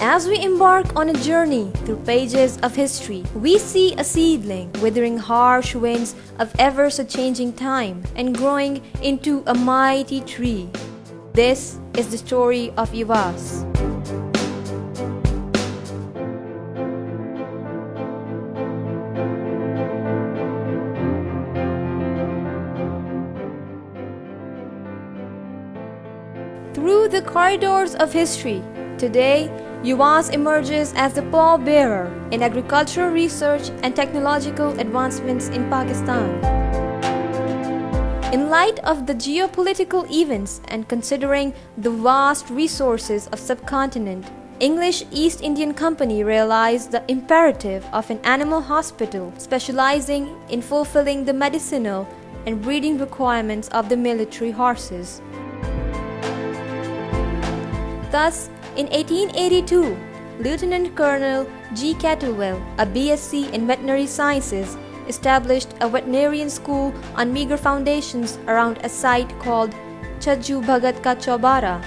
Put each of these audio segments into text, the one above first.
As we embark on a journey through pages of history, we see a seedling withering harsh winds of ever so changing time and growing into a mighty tree. This is the story of UVAS. Through the corridors of history, today, UVAS emerges as the pallbearer in agricultural research and technological advancements in Pakistan. In light of the geopolitical events and considering the vast resources of subcontinent, English East Indian Company realized the imperative of an animal hospital specializing in fulfilling the medicinal and breeding requirements of the military horses. Thus, in 1882, Lieutenant Colonel G. Cattlewell, a BSc in veterinary sciences, established a veterinarian school on meager foundations around a site called Chajju Bhagat Ka Chaubara.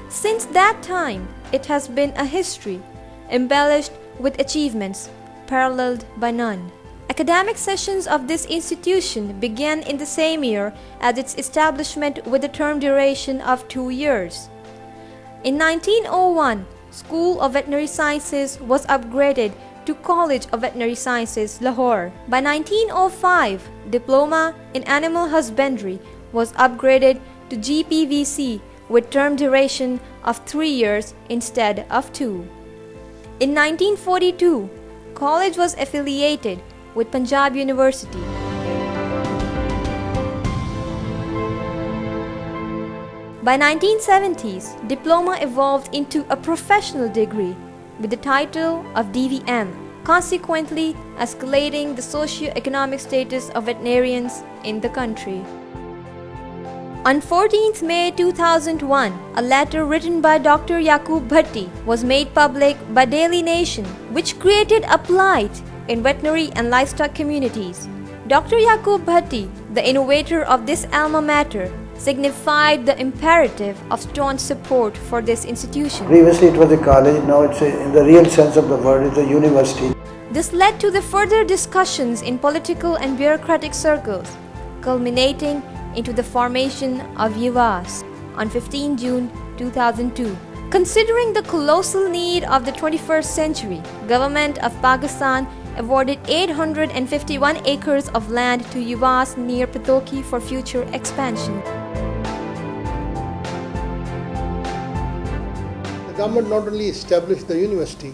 Since that time, it has been a history, embellished with achievements, paralleled by none. Academic sessions of this institution began in the same year as its establishment with a term duration of 2 years. In 1901, School of Veterinary Sciences was upgraded to College of Veterinary Sciences, Lahore. By 1905, Diploma in Animal Husbandry was upgraded to GPVC with term duration of 3 years instead of 2. In 1942, college was affiliated with Punjab University. By 1970s, diploma evolved into a professional degree with the title of DVM, consequently escalating the socio-economic status of veterinarians in the country. On 14th May 2001, a letter written by Dr. Yaqub Bhatti was made public by Daily Nation, which created a plight in veterinary and livestock communities. Dr. Yaqub Bhatti, the innovator of this alma mater, signified the imperative of staunch support for this institution. Previously it was a college, now in the real sense of the word, it's a university. This led to the further discussions in political and bureaucratic circles, culminating into the formation of UVAS on 15 June 2002. Considering the colossal need of the 21st century, Government of Pakistan awarded 851 acres of land to UVAS near Patoki for future expansion. The government not only established the university,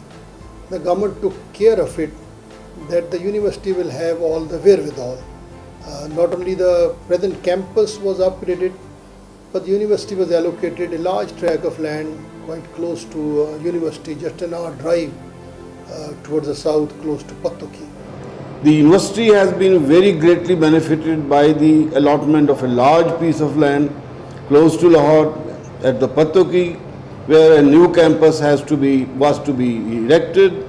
the government took care of it that the university will have all the wherewithal. Not only the present campus was upgraded, but the university was allocated a large tract of land quite close to university, just an hour drive towards the south, close to Patoki. The university has been very greatly benefited by the allotment of a large piece of land close to Lahore at the Patoki, where a new campus was to be erected,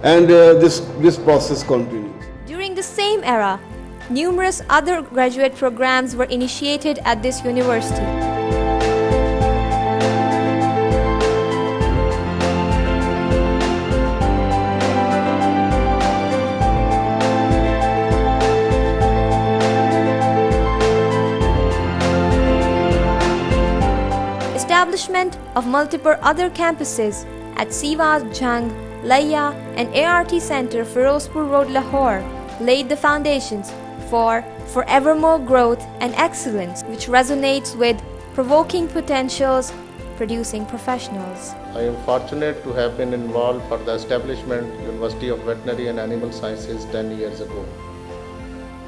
and this process continues. During the same era, numerous other graduate programs were initiated at this university. Establishment of multiple other campuses at Siwas, Jhang, Laya and ART Center, Firozpur Road, Lahore laid the foundations for forevermore growth and excellence, which resonates with provoking potentials, producing professionals. I am fortunate to have been involved for the establishment University of Veterinary and Animal Sciences 10 years ago.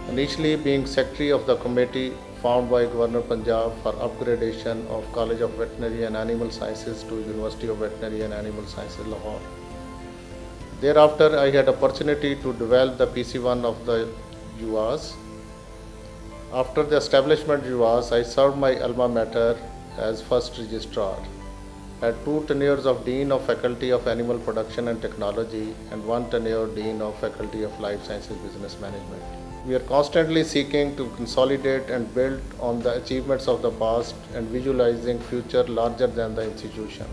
Initially being secretary of the committee formed by Governor Punjab for upgradation of College of Veterinary and Animal Sciences to University of Veterinary and Animal Sciences, Lahore. Thereafter, I had opportunity to develop the PC1 of the UVAS. After the establishment of UVAS, I served my alma mater as first registrar. Had 2 tenures of Dean of Faculty of Animal Production and Technology and 1 tenure Dean of Faculty of Life Sciences Business Management. We are constantly seeking to consolidate and build on the achievements of the past and visualizing future larger than the institution.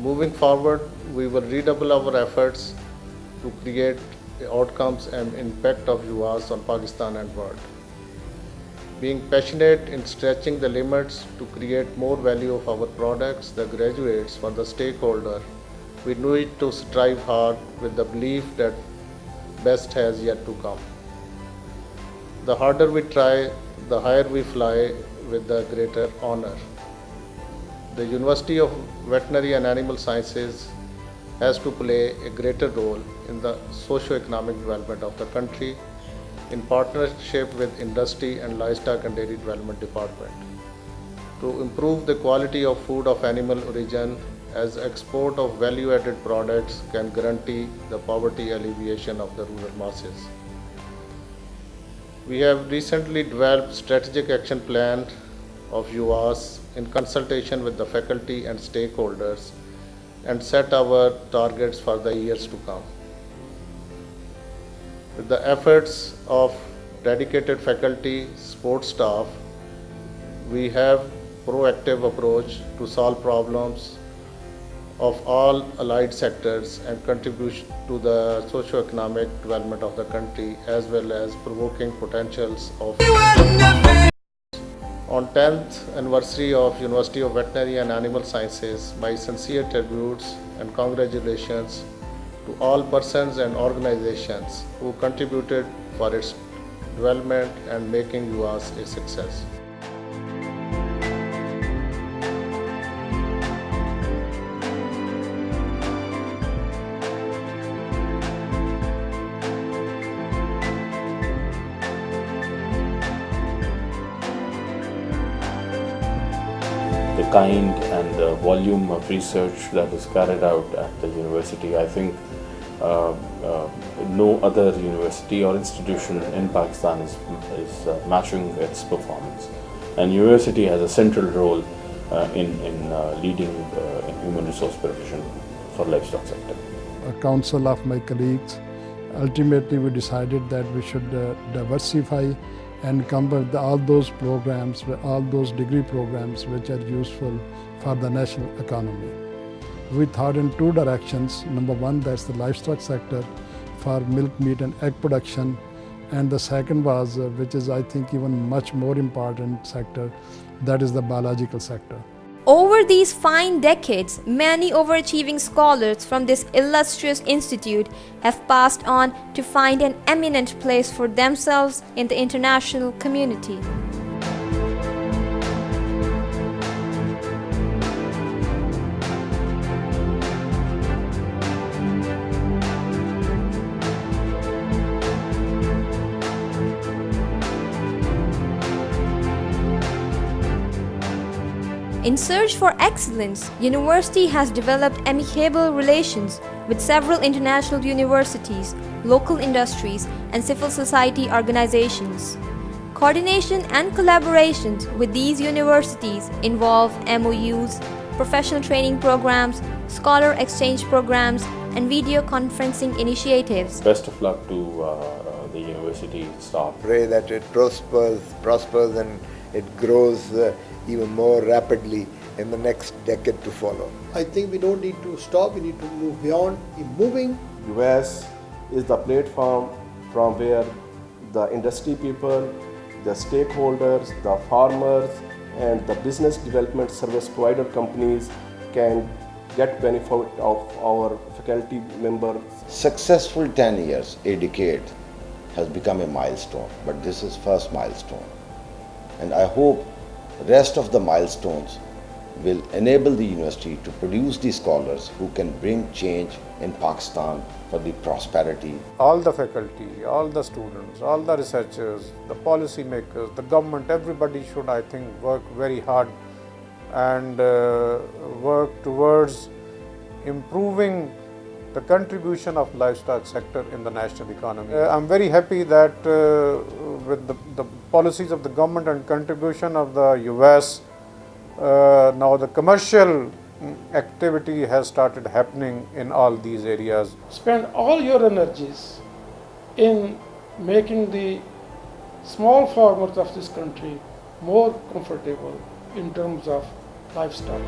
Moving forward, we will redouble our efforts to create the outcomes and impact of UVAS on Pakistan and world. Being passionate in stretching the limits to create more value of our products, the graduates, for the stakeholder, we need to strive hard with the belief that best has yet to come. The harder we try, the higher we fly with the greater honor. The University of Veterinary and Animal Sciences has to play a greater role in the socio-economic development of the country in partnership with industry and livestock and dairy development department to improve the quality of food of animal origin, as export of value-added products can guarantee the poverty alleviation of the rural masses. We have recently developed strategic action plan of UVAS in consultation with the faculty and stakeholders and set our targets for the years to come. With the efforts of dedicated faculty, support staff, we have proactive approach to solve problems of all allied sectors and contribute to the socio-economic development of the country, as well as provoking potentials of. On 10th anniversary of University of Veterinary and Animal Sciences, my sincere tributes and congratulations to all persons and organizations who contributed for its development and making UVAS a success. The kind and the volume of research that is carried out at the university, I think no other university or institution in Pakistan is matching its performance. And university has a central role in leading in human resource provision for livestock sector. A council of my colleagues, ultimately we decided that we should diversify and come with all those programs, all those degree programs which are useful for the national economy. We thought in two directions. Number one, that's the livestock sector for milk, meat and egg production. And the second was, which is I think even much more important sector, that is the biological sector. Over these fine decades, many overachieving scholars from this illustrious institute have passed on to find an eminent place for themselves in the international community. In search for excellence, university has developed amicable relations with several international universities, local industries, and civil society organizations. Coordination and collaborations with these universities involve MOUs, professional training programs, scholar exchange programs, and video conferencing initiatives. Best of luck to the university staff. Pray that it prospers and it grows even more rapidly in the next decade to follow. I think we don't need to stop, we need to move beyond, keep moving. UVAS is the platform from where the industry people, the stakeholders, the farmers and the business development service provider companies can get benefit of our faculty members. Successful 10 years, a decade has become a milestone, but this is first milestone. And I hope the rest of the milestones will enable the university to produce the scholars who can bring change in Pakistan for the prosperity. All the faculty, all the students, all the researchers, the policy makers, the government, everybody should, I think, work very hard and work towards improving the contribution of livestock sector in the national economy. I'm very happy that with the policies of the government and contribution of the UVAS, now the commercial activity has started happening in all these areas. Spend all your energies in making the small farmers of this country more comfortable in terms of livestock.